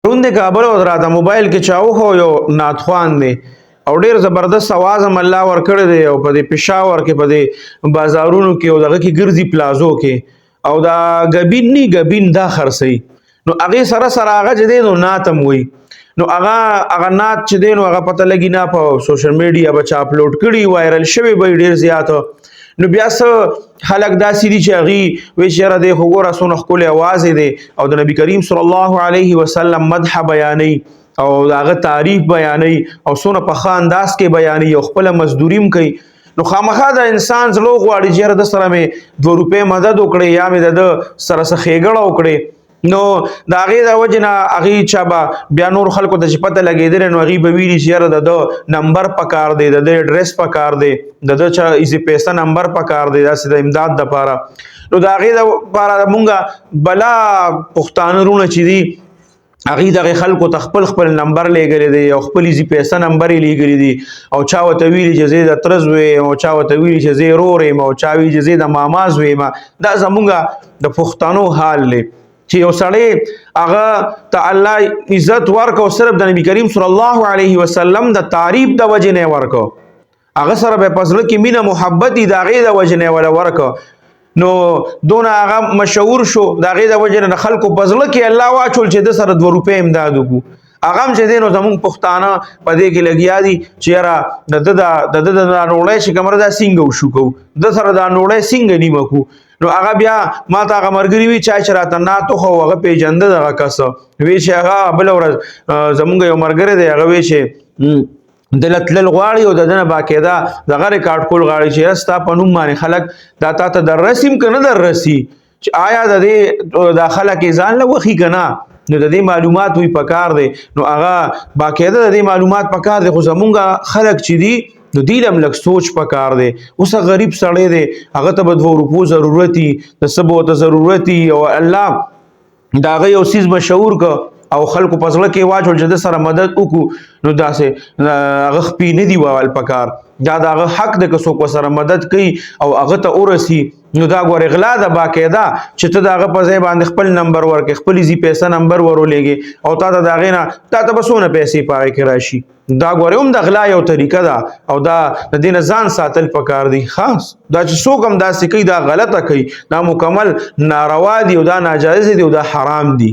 روند کابل او راته موبایل کې چاو خو یو ناتخوان دی او ډیر زبردست आवाज هم الله ور کړی دی او په دې پېښور کې په دې بازارونو کې او دغه کې ګرځي پلازو کې او دا غبین دا خرسي نو هغه سره هغه چې دی نو ناتم وي نو هغه نات چې دی نو هغه پته لګی نه په سوشل میډیا بچا اپلوډ کړي وایرل شوی به ډیر زیات نو بیا څه خلک داسې دي چې هغې وایي چې یاره دی خو ګوره څونه ښکلی اواز دی او د نبي کریم صلی الله علیه وسلم مدح بیانوي او د هغه تعریف بیانوي او څونه په ښه انداز کې بیانوي او خپله مزدوري هم کوي نو خامخا د انسان زړه غواړي چې یاره د سره مې 2 روپۍ مدد وکړي یا مې د ده سره څه ښېګړه وکړي نو د هغې د وجې نه هغې چا به بیا نور خلکو ته چې پته لګېدلی نو هغې به ویلي چې یاره د ده نمبر پکار دی د ده اډرس پکار دی د ده چا ایزي پیسه نمبر پکار دی داسې د امداد دپاره نو د هغې دپاره مونږ بلا پښتانه رونه چې دي هغې دغې خلکو ته خپل نمبر لیږلی دی او خپل ایزي پیسه نمبر یې لیږلی دي او چا ورته ویلي چې زه د تره زوی یم او چا ورته ویلي چې زه رور یم او چا ویلي چې زه د ماما زوی یم دا زمونږ د پښتنو حال دی چې یو سړی هغه ته الله عزت ورکو صرف د نبی کریم صلی الله علیه وسلم د تعریف د وجې نه ورکو هغه سره به په زړه کې مینه محبت د هغې د وجې نه ولا ورکو نو دونه هغه مشهور شو د هغې د وجې نه خلکو په زړه کې الله واچول چې د سره 2 روپۍ امداد وکړو هغه هم چې دی نو زمونږ پښتانه په دې کې لګیا دي چې یاره د ده د نوړی چې کومه ده څنګه وشو کوو د سره دا نوړی څنګه نیمه کړو نو هغه بیا ما ته هغه ملګري وي چا چې راته ناته خو هغه پېژنده دغه کس وی چې هغه بله ورځ زمونږ یو ملګری دی هغه وی چې دله تلل غواړي او د ده نه باقاعده دغه ریکارډ کول غواړي چې یاره ستا په نوم باندې خلک دا تا ته در رسي که نه در رسي چې آیا د دې دا خلک یې ځان له وخي که نه نو د دې معلومات وي پکار دی نو هغه باقاعده د دې معلومات پکار دی خو زمونږ خلک چې دي نو دی لم لږ سوچ پکار دی اوس غریب سړی دی هغه ته به 2 روپو ضرورت وي د څه به ورته ضرورت وي او الله د هغه یو څیز مشهور که او خلکو په زړه کې واچول چې د سره مدد وکړو نو داسې هغه خپې نه دي وول پکار دا د هغه حق دی که څوک ورسره مدد کوي او هغه ته ورسي نو دا ګورې غلا ده باقاعده چې ته د هغه په ځای باندې خپل نمبر ورکړې خپل ایزي پیسه نمبر ورولېږې او تا ته د هغې نه تا ته به څونه پیسې په هغې کې راشي دا ګورې هم د غلا یو طریقه ده او دا د دې نه ځان ساتل پکار دی خاص دا چې څوک هم داسې کوي دا غلطه کوي دا مکمل ناروا دي او دا ناجایز دي او دا حرام دي